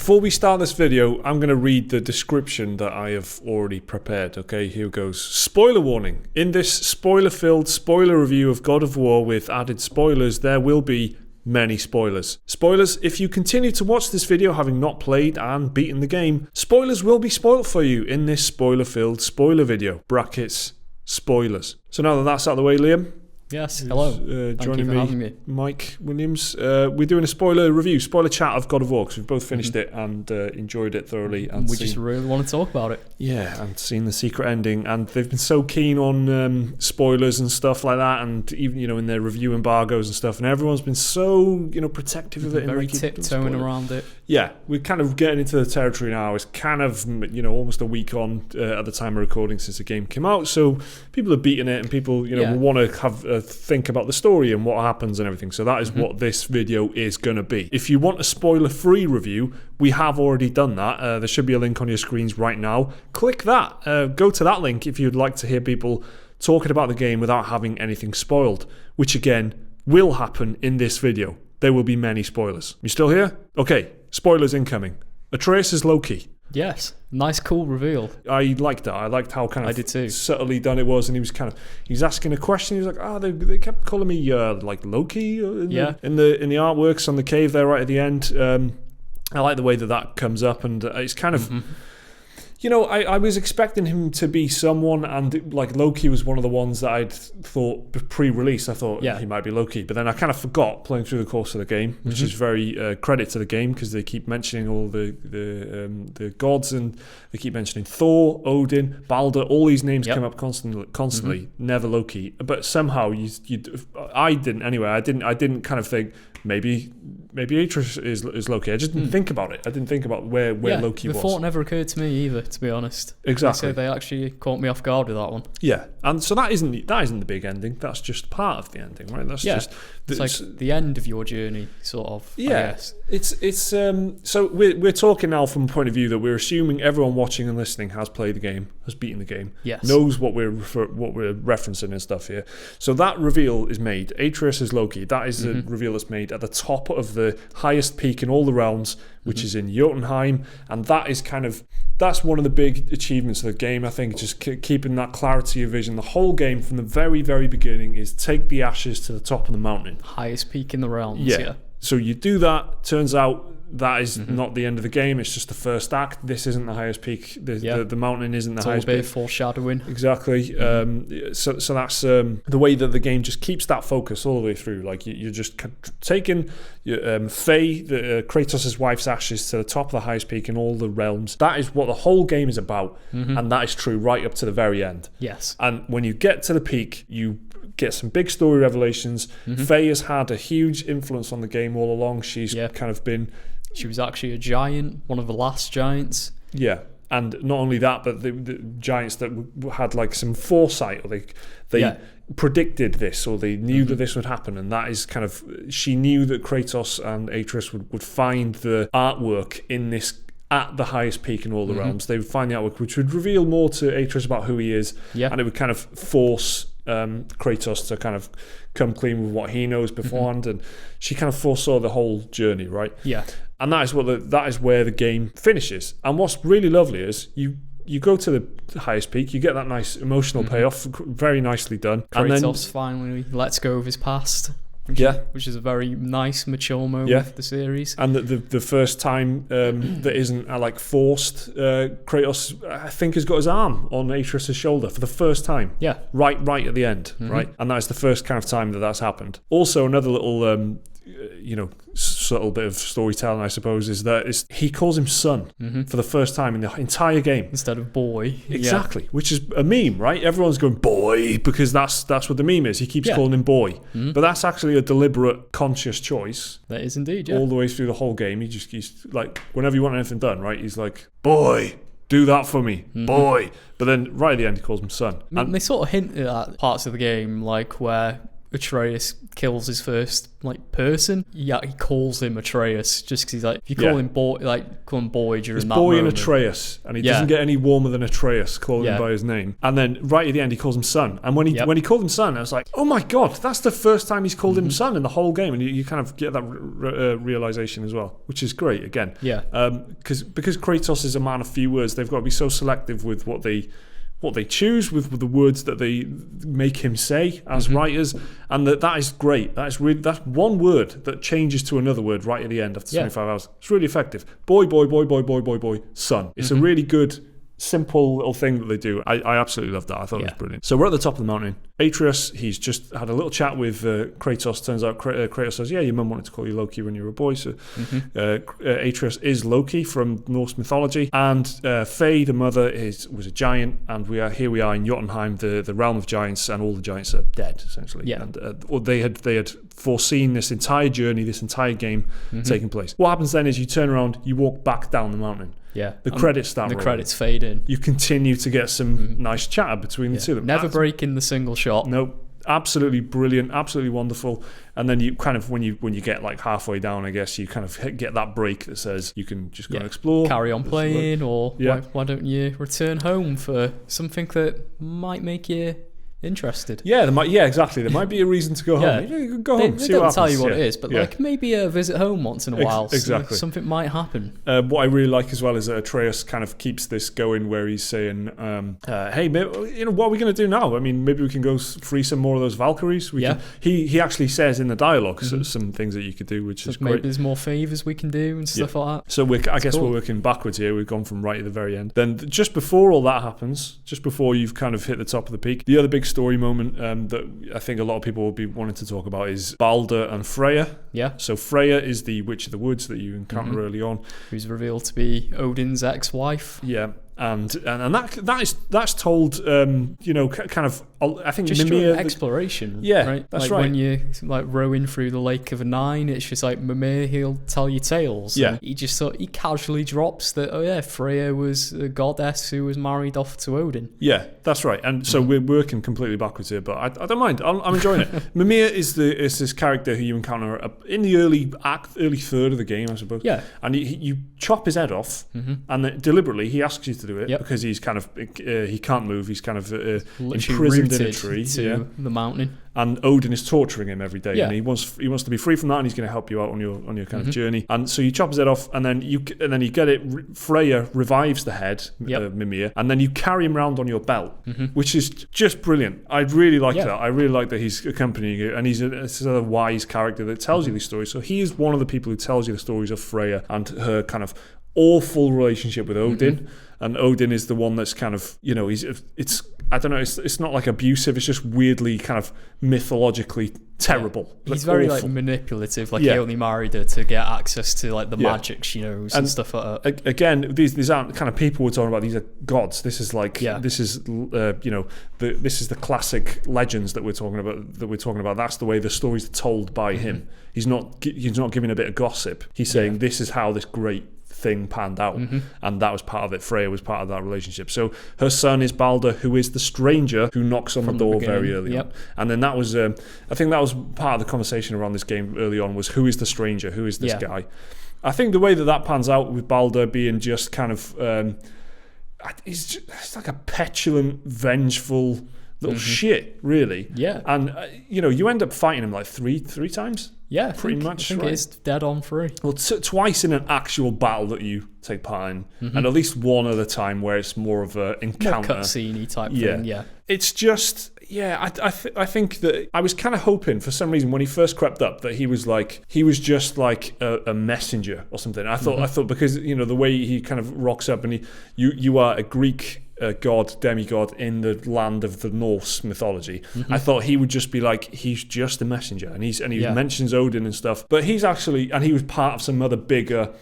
Before we start this video, I'm going to read the description that I have already prepared. Okay, here goes. Spoiler warning. In this spoiler-filled spoiler review of God of War with added spoilers, there will be many spoilers. Spoilers, if you continue to watch this video having not played and beaten the game, spoilers will be spoiled for you in this spoiler-filled spoiler video. Brackets, spoilers. So now that that's out of the way, Liam. Yes, hello. Joining me, Mike Williams. We're doing a spoiler review, spoiler chat of God of War, because we've both finished it and enjoyed it thoroughly. And we just really want to talk about it. Yeah, and seen the secret ending. And they've been so keen on spoilers and stuff like that, and even, in their review embargoes and stuff, and everyone's been so, protective of it. Very tiptoeing around it. Yeah, we're kind of getting into the territory now. It's kind of, almost a week on at the time of recording since the game came out. So people are beating it, and people, will want to have think about the story and what happens and everything. So that is what this video is going to be. If you want a spoiler-free review, we have already done that. There should be a link on your screens right now. Click that. Go to that link if you'd like to hear people talking about the game without having anything spoiled, which again will happen in this video. There will be many spoilers. You still here? Okay, spoilers incoming. Atreus is Loki. Yes, nice, cool reveal. I liked that. I liked how kind of I did too. Subtly done it was, and he was asking a question. He was like, they kept calling me like Loki in the artworks on the cave there right at the end. I like the way that comes up, and it's kind of. I was expecting him to be someone, and like Loki was one of the ones that I'd thought pre-release. I thought he might be Loki, but then I kind of forgot playing through the course of the game, which is very credit to the game, because they keep mentioning all the gods, and they keep mentioning Thor, Odin, Balder. All these names come up constantly. Never Loki, but somehow I didn't anyway. I didn't kind of think maybe Atreus is Loki. I just didn't think about it. I didn't think about where Loki was. The thought never occurred to me either, to be honest. Exactly. So they actually caught me off guard with that one. Yeah, and so that isn't the big ending. That's just part of the ending, right? That's just it's like the end of your journey, sort of. Yeah, I guess. It's so we're talking now from a point of view that we're assuming everyone watching and listening has played the game, has beaten the game, knows what we're referencing and stuff here. So that reveal is made. Atreus is Loki. That is the reveal that's made at the top of the highest peak in all the realms, which is in Jotunheim, and that is that's one of the big achievements of the game, I think, just keeping that clarity of vision. The whole game from the very, very beginning is take the ashes to the top of the mountain. Highest peak in the realms, yeah. So you do that, turns out that is not the end of the game, it's just the first act. This isn't the highest peak, the mountain isn't the highest peak. It's all a bit of foreshadowing. Exactly. So that's the way that the game just keeps that focus all the way through. Like you're just taking Faye, Kratos' wife's ashes to the top of the highest peak in all the realms. That is what the whole game is about, and that is true right up to the very end. Yes. And when you get to the peak, you get some big story revelations. Faye has had a huge influence on the game all along. She's kind of been... She was actually a giant, one of the last giants. Yeah, and not only that, but the giants that had like some foresight, or they predicted this, or they knew that this would happen, and that is kind of... She knew that Kratos and Atreus would find the artwork in this... at the highest peak in all the realms. They would find the artwork, which would reveal more to Atreus about who he is, and it would kind of force Kratos to kind of come clean with what he knows beforehand, and she kind of foresaw the whole journey, right? Yeah. And that is where the game finishes. And what's really lovely is you go to the highest peak, you get that nice emotional payoff, very nicely done. Kratos finally lets go of his past. Which is a very nice, mature moment of the series. And the first time that isn't like forced, Kratos, I think, has got his arm on Atreus' shoulder for the first time. Yeah. Right at the end, right? And that is the first kind of time that's happened. Also, another little... subtle bit of storytelling, I suppose, is that he calls him son for the first time in the entire game instead of boy. Exactly, which is a meme, right? Everyone's going boy because that's what the meme is. He keeps calling him boy, but that's actually a deliberate, conscious choice. That is indeed, all the way through the whole game. He's like, whenever you want anything done, right? He's like, boy, do that for me, boy. But then right at the end, he calls him son. And they sort of hint at parts of the game, like where Atreus kills his first person, he calls him Atreus just because he's like, if you call him boy, call him boy during it's that boy moment. And Atreus, and he doesn't get any warmer than Atreus calling him by his name. And then right at the end he calls him son, and when he called him son, I was like, oh my god, that's the first time he's called him son in the whole game, and you kind of get that realization as well, which is great again. Because Kratos is a man of few words, they've got to be so selective with what they choose, with the words that they make him say as writers, and that is great. That's one word that changes to another word right at the end after 25 hours. It's really effective. Boy, son. It's a really good, simple little thing that they do. I absolutely loved that. I thought it was brilliant. So we're at the top of the mountain. Atreus, he's just had a little chat with Kratos. Turns out Kratos says, your mum wanted to call you Loki when you were a boy. So Atreus is Loki from Norse mythology. And Faye, the mother, was a giant. And we are in Jotunheim, the realm of giants, and all the giants are dead, essentially. And they had foreseen this entire journey, this entire game taking place. What happens then is you turn around, you walk back down the mountain. The credits start rolling. The credits fade in. You continue to get some nice chatter between the two of them. Never breaking the single shot. Nope. Absolutely brilliant, absolutely wonderful. And then you kind of, when you get like halfway down, I guess, you kind of get that break that says you can just go and explore. Carry on playing, or why don't you return home for something that might make you interested? Exactly. There might be a reason to go home. Go home, see what happens. They don't tell you what it is, but maybe a visit home once in a while. Exactly. So something might happen. What I really like as well is that Atreus kind of keeps this going, where he's saying, "Hey, what are we going to do now? I mean, maybe we can go free some more of those Valkyries." He actually says in the dialogue some things that you could do, which is great. Maybe there's more favors we can do and stuff like that. So I guess we're working backwards here. We've gone from right at the very end. Then just before all that happens, just before you've kind of hit the top of the peak, the other big story moment that I think a lot of people will be wanting to talk about is Balder and Freya. So Freya is the Witch of the Woods that you encounter early on, who's revealed to be Odin's ex-wife. And that's told, kind of, I think just Mimir, exploration. Right? That's right. When you rowing through the Lake of Nine, it's just like Mimir, he'll tell you tales. He just he casually drops that. Freya was a goddess who was married off to Odin. That's right. And so we're working completely backwards here, but I don't mind. I'm enjoying it. Mimir is this character who you encounter in the early third of the game, I suppose. And you chop his head off, and then deliberately he asks you to do it because he's kind of he can't move. He's kind of imprisoned in a tree to the mountain, and Odin is torturing him every day, and he wants to be free from that, and he's going to help you out on your kind of journey. And so you chop his head off, and then you get it. Freya revives the head, Mimir, and then you carry him around on your belt, which is just brilliant. I really like that. I really like that he's accompanying you, and he's a wise character that tells you these stories. So he is one of the people who tells you the stories of Freya and her kind of awful relationship with Odin. And Odin is the one that's kind of, it's not like abusive, it's just weirdly kind of mythologically terrible. He's very awful. Manipulative, he only married her to get access to the magic she knows and stuff like that. Again, these aren't kind of people we're talking about, these are gods. This is this is this is the classic legends that we're talking about. That's the way the stories are told by him. He's not giving a bit of gossip. He's saying this is how this great thing panned out, and that was part of it. Freya was part of that relationship. So her son is Balder, who is the stranger who knocks on the door very early on. And then that was I think that was part of the conversation around this game early on, was who is the stranger, who is this guy. I think the way that pans out with Balder being just kind of he's like a petulant, vengeful little shit, really. And you end up fighting him like three times. Pretty much. I think it's dead on 3. Well, twice in an actual battle that you take part in, and at least one other time where it's more of an encounter, more cutscene-y type thing. It's just I think that I was kind of hoping for some reason when he first crept up that he was just like a messenger or something. I thought because the way he kind of rocks up, and you are a Greek demigod in the land of the Norse mythology. I thought he would just be he's just a messenger, and he mentions Odin and stuff, but he's actually, and he was part of some other bigger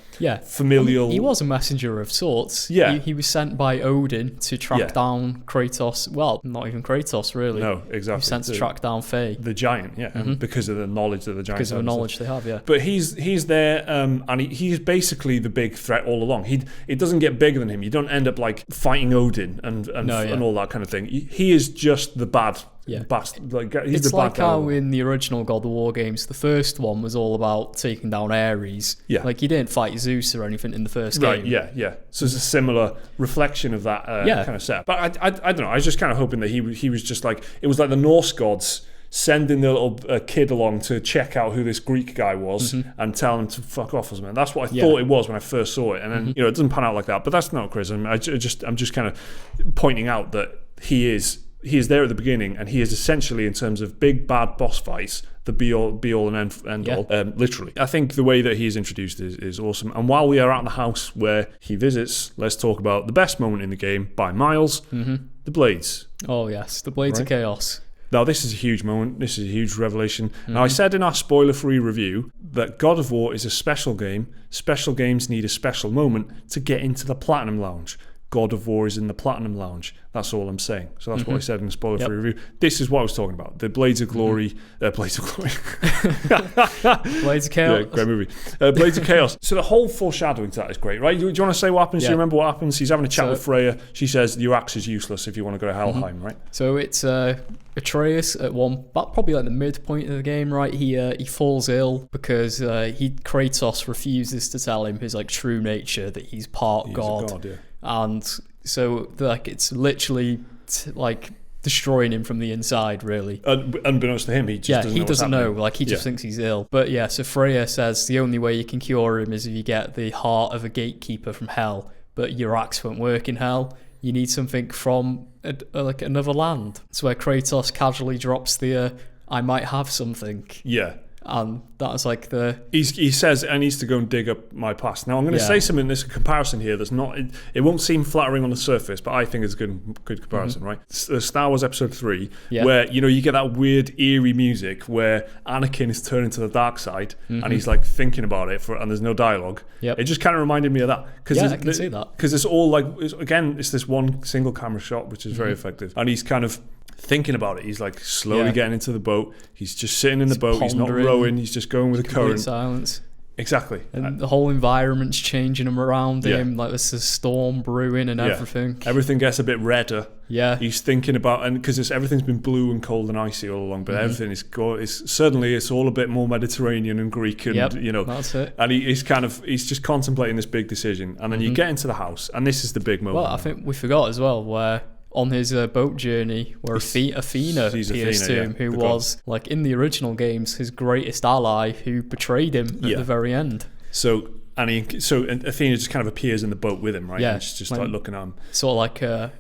familial. He was a messenger of sorts. He was sent by Odin to track down Kratos. Well, not even Kratos, really. No, exactly. He was sent to track down Faye, the giant. Because of the knowledge that the giants because of the knowledge they have. But he's there, and he's basically the big threat all along. It doesn't get bigger than him. You don't end up fighting Odin and all that kind of thing. He is just the bad Yeah. He's it's like how in the original God of War games, the first one was all about taking down Ares. Yeah. Like, you didn't fight Zeus or anything in the first game. Right, yeah. So it's a similar reflection of that kind of setup. But I don't know, I was just kind of hoping that he was just like, it was like the Norse gods sending the little kid along to check out who this Greek guy was and tell him to fuck off or something. That's what I thought it was when I first saw it. And then, it doesn't pan out like that. But that's not criticism. I'm just kind of pointing out that he is there at the beginning, and he is essentially, in terms of big bad boss fights, the be all and end all, literally. I think the way that he's introduced is awesome. And while we are at the house where he visits, let's talk about the best moment in the game by miles, the blades. Oh yes, the Blades of Chaos. Now, this is a huge moment. This is a huge revelation. Now, I said in our spoiler-free review that God of War is a special game. Special games need a special moment to get into the Platinum Lounge. God of War is in the Platinum Lounge. That's all I'm saying. So that's what I said in the spoiler-free review. This is what I was talking about. The Blades of Glory. Blades of Glory. Blades of Chaos. Yeah, great movie. Blades of Chaos. So the whole foreshadowing to that is great, right? Do you want to say what happens? Do you remember what happens? He's having a chat with Freya. She says, your axe is useless if you want to go to Helheim, right? So it's Atreus at probably like the midpoint of the game, right? He falls ill because Kratos refuses to tell him his like true nature, that he's part God. A god, yeah. And so like it's literally like destroying him from the inside, really. Unbeknownst to him, he just doesn't know. Like, he just thinks he's ill. But yeah, so Freya says the only way you can cure him is if you get the heart of a gatekeeper from hell, but your axe won't work in hell. You need something from like another land. It's where Kratos casually drops the I might have something. Yeah. And that's like he says, I need to go and dig up my past. Now I'm going to say something, there's a comparison here that's not, it won't seem flattering on the surface, but I think it's a good comparison, right? Star Wars Episode 3, where you get that weird eerie music where Anakin is turning to the dark side and he's like thinking about it and there's no dialogue. It just kind of reminded me of that. I can see that. Because it's all like, it's this one single camera shot, which is very effective. And he's kind of thinking about it. He's like slowly getting into the boat. He's just sitting in the boat. He's not rowing. He's just going with the current. Silence. Exactly. And the whole environment's changing him around him. Like there's a storm brewing and everything. Everything gets a bit redder. Yeah. He's thinking about, and because everything's been blue and cold and icy all along, but everything is suddenly it's all a bit more Mediterranean and Greek, and that's it. And he's just contemplating this big decision, and then you get into the house, and this is the big moment. Well, I think we forgot as well where on his boat journey, where Athena appears to him, who was, like in the original games, his greatest ally, who betrayed him at the very end. So Athena just kind of appears in the boat with him, right? Yeah, and she's just like looking at him, sort of like a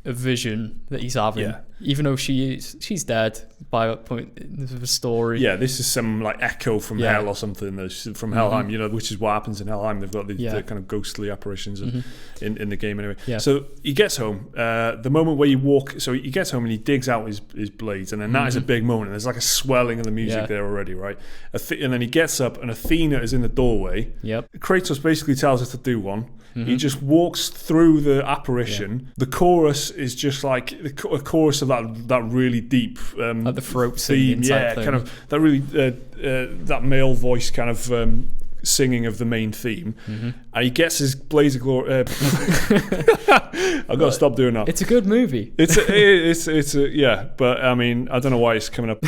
vision that he's having, even though she's dead by that point in the story. Yeah, this is some like echo from hell or something. From Helheim, which is what happens in Helheim. They've got the kind of ghostly apparitions in the game anyway. Yeah. So he gets home. The moment where you walk, so he gets home and he digs out his blades, and then that is a big moment. And there's like a swelling of the music there already, right? And then he gets up, and Athena is in the doorway. Yep. Kratos basically tells her to do one. He just walks through the apparition. The chorus is just like a chorus of that really deep like the throat theme, thing. Kind of that really that male voice kind of singing of the main theme, and he gets his Blades of Glory. I've got to stop doing that. It's a good movie. It's but I mean, I don't know why it's coming up.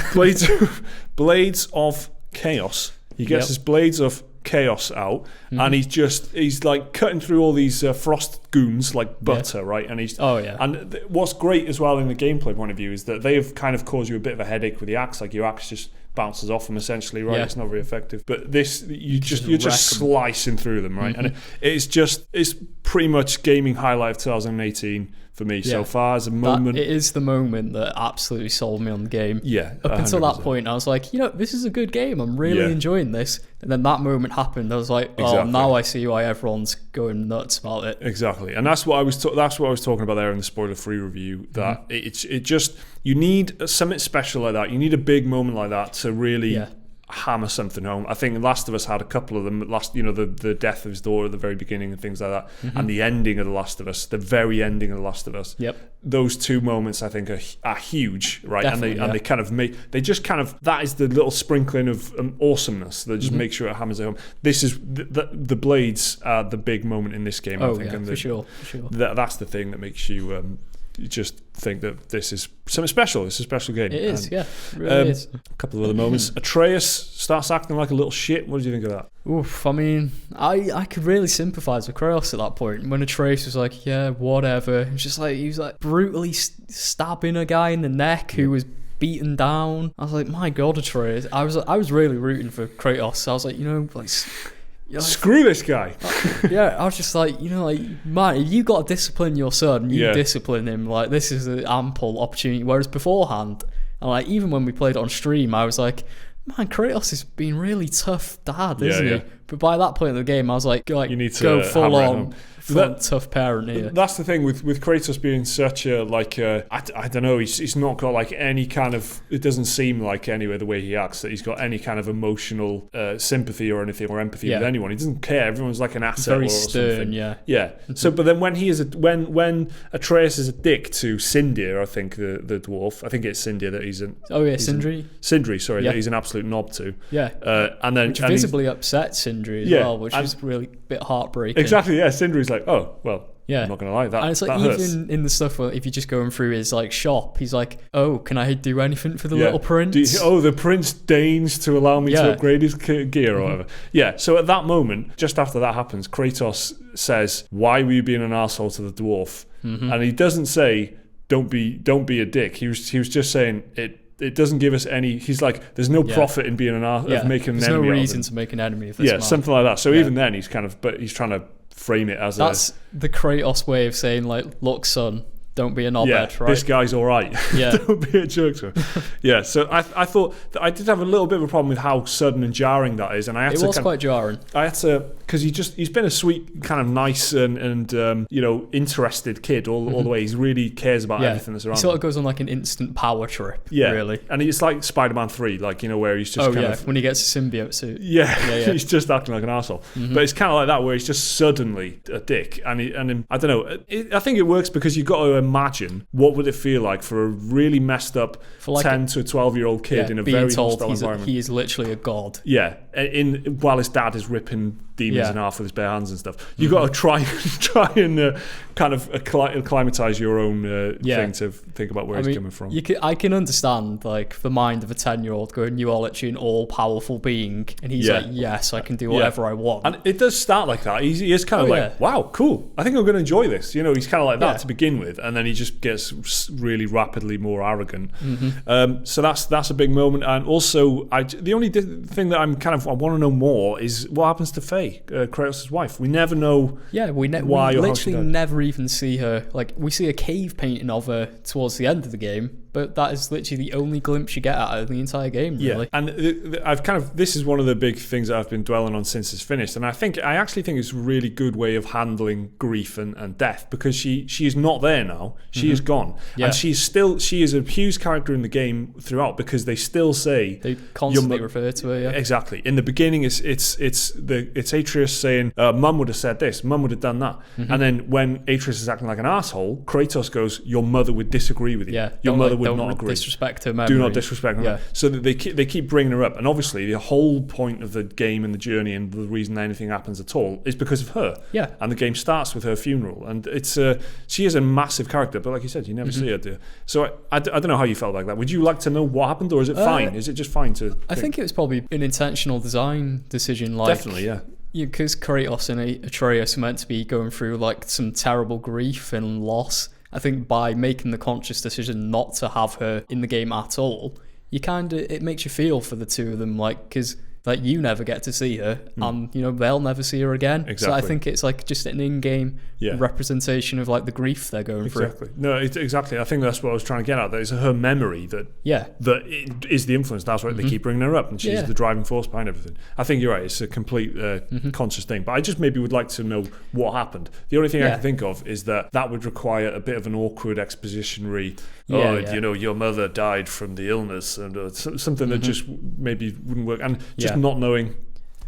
Blades of Chaos. He gets his Blades of Chaos out, and he's like cutting through all these frost goons like butter, right? And and what's great as well in the gameplay point of view is that they've kind of caused you a bit of a headache with the axe. Like your axe just bounces off them essentially, right? It's not very effective. But this, you're just slicing through them, right? And it's pretty much gaming highlight of 2018 for me so far as a moment. It is the moment that absolutely sold me on the game. Yeah. Up until that point, I was like, this is a good game. I'm really enjoying this. And then that moment happened. I was like, now I see why everyone's going nuts about it. Exactly. And that's what I was talking about there in the spoiler-free review. That it just, you need something special like that. You need a big moment like that to really hammer something home. I think Last of Us had a couple of them. The death of his daughter at the very beginning and things like that, and the ending of The Last of Us, the very ending of The Last of Us. Yep. Those two moments I think are huge, right? Definitely, and they kind of that is the little sprinkling of awesomeness that just makes sure it hammers it home. This is the blades are the big moment in this game. I think, for sure. That's the thing that makes you just think that this is something special. It's a special game. It is, yeah. It really is. A couple of other moments. Atreus starts acting like a little shit. What did you think of that? Oof, I mean, I could really sympathise with Kratos at that point. When Atreus was like, yeah, whatever. It was just like, he was like brutally stabbing a guy in the neck who was beaten down. I was like, my God, Atreus. I was really rooting for Kratos. I was like, screw this guy. Yeah, I was just like, man, if you got to discipline your son, you discipline him. Like, this is an ample opportunity. Whereas beforehand, and like even when we played it on stream, I was like, man, Kratos has been really tough dad, isn't he? But by that point in the game, I was like you need to go full on. Tough parent here. That's the thing with Kratos being such a I don't know, he's not got like any kind of, it doesn't seem like anyway the way he acts that he's got any kind of emotional sympathy or anything or empathy with anyone. He doesn't care. Everyone's like an asset. Very or stern, something. Yeah. So but then when when Atreus is a dick to Sindir, I think the dwarf, I think it's Sindir that he's an Sindri, sorry, that he's an absolute knob to. And then which visibly upset Sindri as well, which is really a bit heartbreaking. Exactly, Sindri's like, oh, well, I'm not going to lie, that and it's like, even in the stuff where if you're just going through his like shop, he's like, oh, can I do anything for the little prince? The prince deigns to allow me to upgrade his gear or whatever. Yeah, so at that moment, just after that happens, Kratos says, why were you being an arsehole to the dwarf? And he doesn't say, don't be a dick. He was just saying, it doesn't give us any. He's like, there's no profit in being of making an enemy. There's no reason to make an enemy of this man. Something like that. So even then, he's kind of, but he's trying to frame it as that's the Kratos way of saying, like, look, son, don't be a knobhead, right? This guy's all right. Don't be a jerk to him. So I thought that I did have a little bit of a problem with how sudden and jarring that is, and it was quite jarring. I had to, because he's been a sweet, kind of nice and interested kid all the way. He really cares about everything that's around. He sort of goes on like an instant power trip. Really, and it's like Spider-Man 3, like where he's just when he gets a symbiote suit. He's just acting like an arsehole. But it's kind of like that where he's just suddenly a dick, and I don't know. I think it works because you've got to imagine what would it feel like for a really messed up 10 to 12-year-old kid in a very hostile environment. He is literally a god. While his dad is ripping demons in half with his bare hands and stuff. You've got to try and kind of acclimatize your own thing to think about where he's coming from. I can understand like the mind of a 10-year-old going, you are literally an all-powerful being, and he's like, yes, I can do whatever I want. And it does start like that. He is kind of like, wow, cool. I think I'm going to enjoy this. He's kind of like that to begin with, and then he just gets really rapidly more arrogant. So that's a big moment. And also, the only thing that I want to know more is what happens to Faye, Kratos' wife. We never know. We literally never even see her. Like, we see a cave painting of her towards the end of the game, but that is literally the only glimpse you get out of the entire game, really. And this is one of the big things that I've been dwelling on since it's finished, and I actually think it's a really good way of handling grief and death, because she is not there now. She is gone, and she is a huge character in the game throughout, because they still say, they constantly refer to her. Exactly. In the beginning, it's Atreus saying, "Mum would have said this, Mum would have done that," and then when Atreus is acting like an asshole, Kratos goes, "Your mother would disagree with you. Your mother would not agree. Disrespect her memory. Do not disrespect her." So that they keep bringing her up, and obviously the whole point of the game and the journey and the reason anything happens at all is because of her. And the game starts with her funeral, and it's she is a massive character, but like you said, you never see her do. So I don't know how you felt like that. Would you like to know what happened, or is it fine? Is it just fine to? I think it was probably an intentional design decision. Like, definitely, because Kratos and Atreus are meant to be going through like some terrible grief and loss. I think by making the conscious decision not to have her in the game at all, it makes you feel for the two of them, like, because like you never get to see her, and they'll never see her again. Exactly. So I think it's like just an in-game representation of like the grief they're going through. No, exactly. I think that's what I was trying to get at. That it's her memory that it is the influence. That's why they keep bringing her up, and she's the driving force behind everything. I think you're right. It's a complete conscious thing. But I just maybe would like to know what happened. The only thing I can think of is that would require a bit of an awkward expositionary. Your mother died from the illness, and something that just maybe wouldn't work, and just not knowing,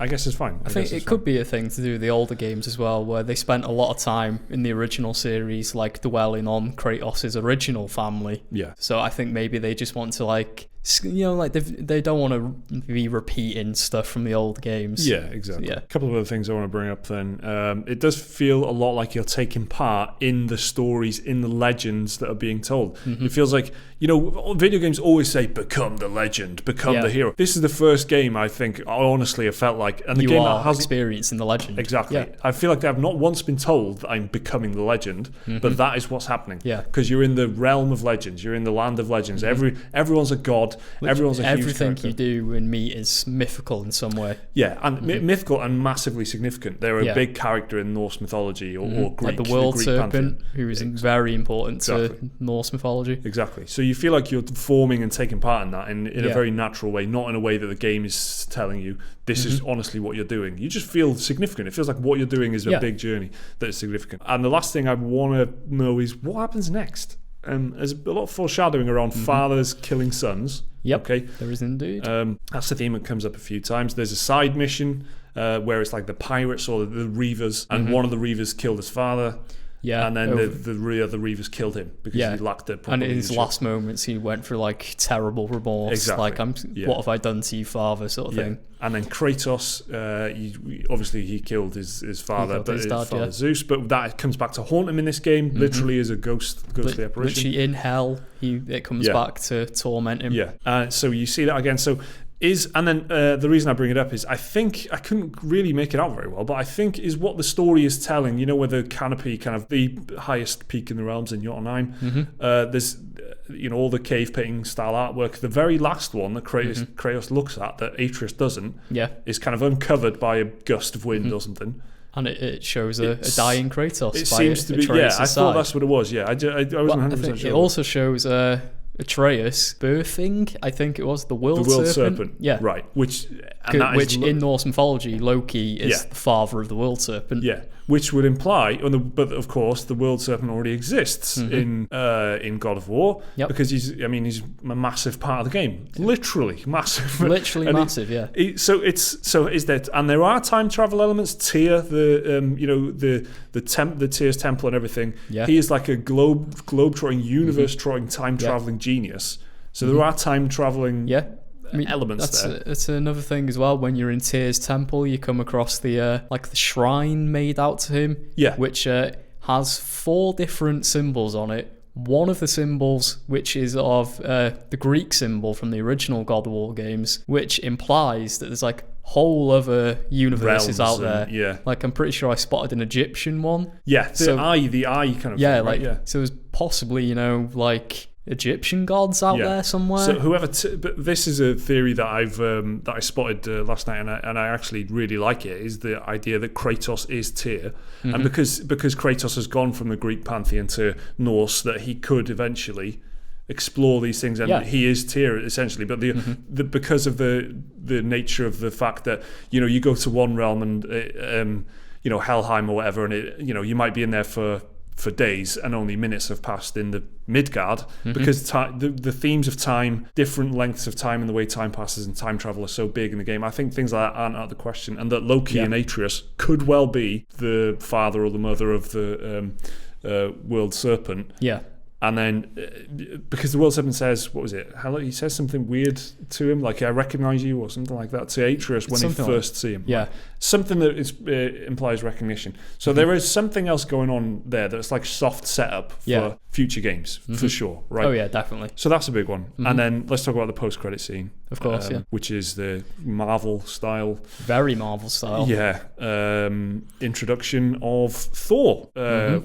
I guess it's fine. I think it could be a thing to do with the older games as well, where they spent a lot of time in the original series like dwelling on Kratos' original family. So I think maybe they just want to like like they don't want to be repeating stuff from the old games. Yeah, exactly. So, yeah. A couple of other things I want to bring up then. It does feel a lot like you're taking part in the stories, in the legends that are being told. It feels like, video games always say, become the legend, become the hero. This is the first game, I think, honestly, it felt like. And the game are has experiencing the legend. Exactly. Yeah. I feel like they have not once been told that I'm becoming the legend, but that is what's happening. Yeah. Because you're in the realm of legends, you're in the land of legends. Everyone's a god, everyone's a huge everything character. you do and meet is mythical in some way. Yeah, and mythical and massively significant. They're a big character in Norse mythology or Greek. Like the world Greek serpent, pantheon. who is very important to Norse mythology. Exactly. So you feel like you're forming and taking part in that in a very natural way, not in a way that the game is telling you this is honestly what you're doing. You just feel significant. It feels like what you're doing is a big journey that is significant. And the last thing I want to know is what happens next. There's a lot of foreshadowing around fathers killing sons. Yep, okay, there is indeed. That's the theme that comes up a few times. There's a side mission where it's like the pirates or the Reavers, and one of the Reavers killed his father. Yeah, and then the Reavers killed him because he lacked the proper and in his leadership. last moments, he went through like terrible remorse. Exactly. Like, what have I done to you, father, sort of thing. And then Kratos, obviously he killed his father, killed his dad, father Zeus, but that comes back to haunt him in this game. Literally as a ghostly apparition. Literally in hell, it comes back to torment him. Yeah, so you see that again. So. The reason I bring it up is I think I couldn't really make it out very well, but I think is what the story is telling. Where the canopy, kind of the highest peak in the realms in Jotunheim, there's all the cave painting style artwork. The very last one that Kratos looks at that Atreus doesn't, is kind of uncovered by a gust of wind or something. And it shows a dying Kratos. It seems to be. Yeah, I thought that's what it was. Yeah, I wasn't 100% sure. It also shows Atreus birthing, I think it was the world serpent. Yeah, right. Which in Norse mythology, Loki is the father of the world serpent. Yeah, which would imply, but of course, the world serpent already exists in God of War because he's a massive part of the game, literally massive, massive. So is that, and there are time travel elements. Tyr, the Tyr's temple and everything. Yeah. He is like a globe-trotting, universe-trotting, time-traveling genius. So there are time-traveling elements there. It's another thing as well. When you're in Tyr's temple, you come across the shrine made out to him, which has 4 different symbols on it. One of the symbols, which is of the Greek symbol from the original God of War games, which implies that there's like whole other universes out there. Like I'm pretty sure I spotted an Egyptian one. Yeah, the eye kind of thing, right? So there's possibly like Egyptian gods out there somewhere. So but this is a theory that I spotted last night, and I actually really like it. Is the idea that Kratos is Tyr, and because Kratos has gone from the Greek pantheon to Norse, that he could eventually explore these things, and he is Tyr essentially. But because of the nature of the fact that you go to one realm and Helheim or whatever, and you might be in there for days and only minutes have passed in the Midgard, because the themes of time, different lengths of time and the way time passes and time travel are so big in the game. I think things like that aren't out of the question, and that Loki and Atreus could well be the father or the mother of the world serpent. And then, because the world serpent says, what was it? He says something weird to him, like, I recognize you, or something like that, to Atreus when he first see him. Yeah. Something that implies recognition. So there is something else going on there that's like soft setup for future games, for sure. Right? Oh, yeah, definitely. So that's a big one. And then let's talk about the post-credit scene. Of course, which is the Marvel style. Very Marvel style. Yeah. Introduction of Thor,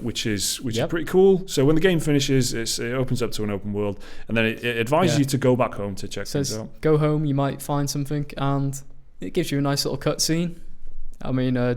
which is pretty cool. So when the game finishes, it opens up to an open world, and then it advises you to go back home to check things out. Go home, you might find something, and it gives you a nice little cutscene. I mean, do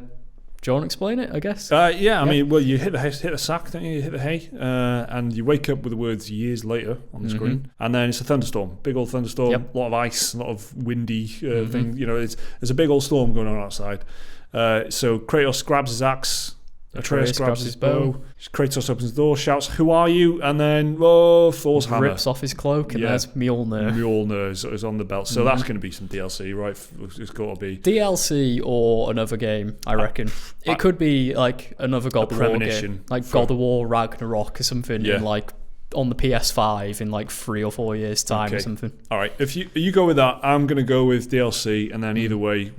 you want to explain it, I guess? I mean, well, you hit the sack, don't you? You hit the hay, and you wake up with the words "years later" on the screen, and then it's a thunderstorm, big old thunderstorm, a lot of ice, a lot of windy thing. There's a big old storm going on outside. So Kratos grabs his axe. Atreus grabs his bow. Kratos opens the door, shouts, "Who are you?" And then, Thor's hammer rips off his cloak, and there's Mjolnir. Mjolnir is on the belt. So that's going to be some DLC, right? It's got to be DLC or another game, I reckon. It could be like another God of War game, like God of War Ragnarok or something in like on the PS5 in like 3 or 4 years time or something. All right, if you go with that, I'm going to go with DLC, and then either way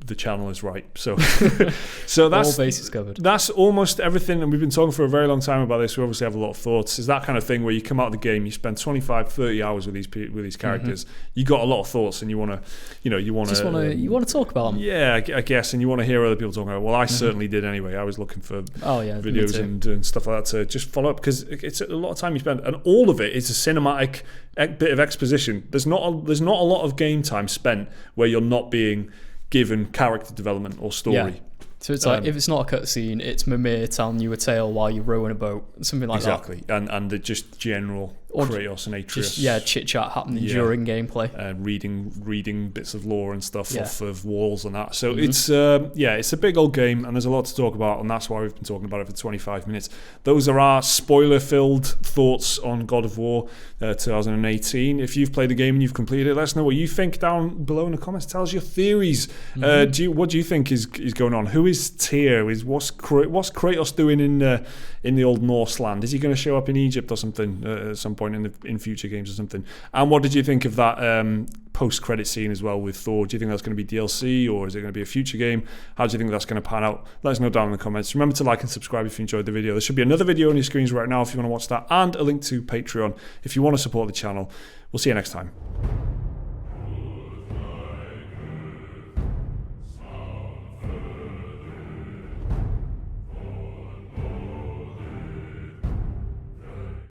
the channel is right. So so that's all bases covered. That's almost everything, and we've been talking for a very long time about this. We obviously have a lot of thoughts. It's that kind of thing where you come out of the game, you spend 25-30 hours with these characters, you got a lot of thoughts, and you want to talk about them. Yeah, I guess, and you want to hear other people talking about it. Well, I certainly did anyway. I was looking for videos and stuff like that to just follow up, because it's a lot of time you spend, and all of it is a cinematic bit of exposition. There's not a lot of game time spent where you're not being given character development or story. Yeah. So it's like, if it's not a cutscene, it's Mimir telling you a tale while you're rowing a boat, something like that. Exactly, and the just general Kratos and Atreus. Just, chit-chat happening during gameplay. Reading bits of lore and stuff off of walls and that. So it's a big old game, and there's a lot to talk about, and that's why we've been talking about it for 25 minutes. Those are our spoiler-filled thoughts on God of War 2018. If you've played the game and you've completed it, let us know what you think down below in the comments. Tell us your theories. What do you think is going on? Who is Tyr? What's Kratos doing in the old Norse land? Is he going to show up in Egypt or something at some point in future games or something? And what did you think of that post-credit scene as well with Thor? Do you think that's going to be DLC, or is it going to be a future game? How do you think that's going to pan out? Let us know down in the comments. Remember to like and subscribe if you enjoyed the video. There should be another video on your screens right now if you want to watch that, and a link to Patreon if you want to support the channel. We'll see you next time.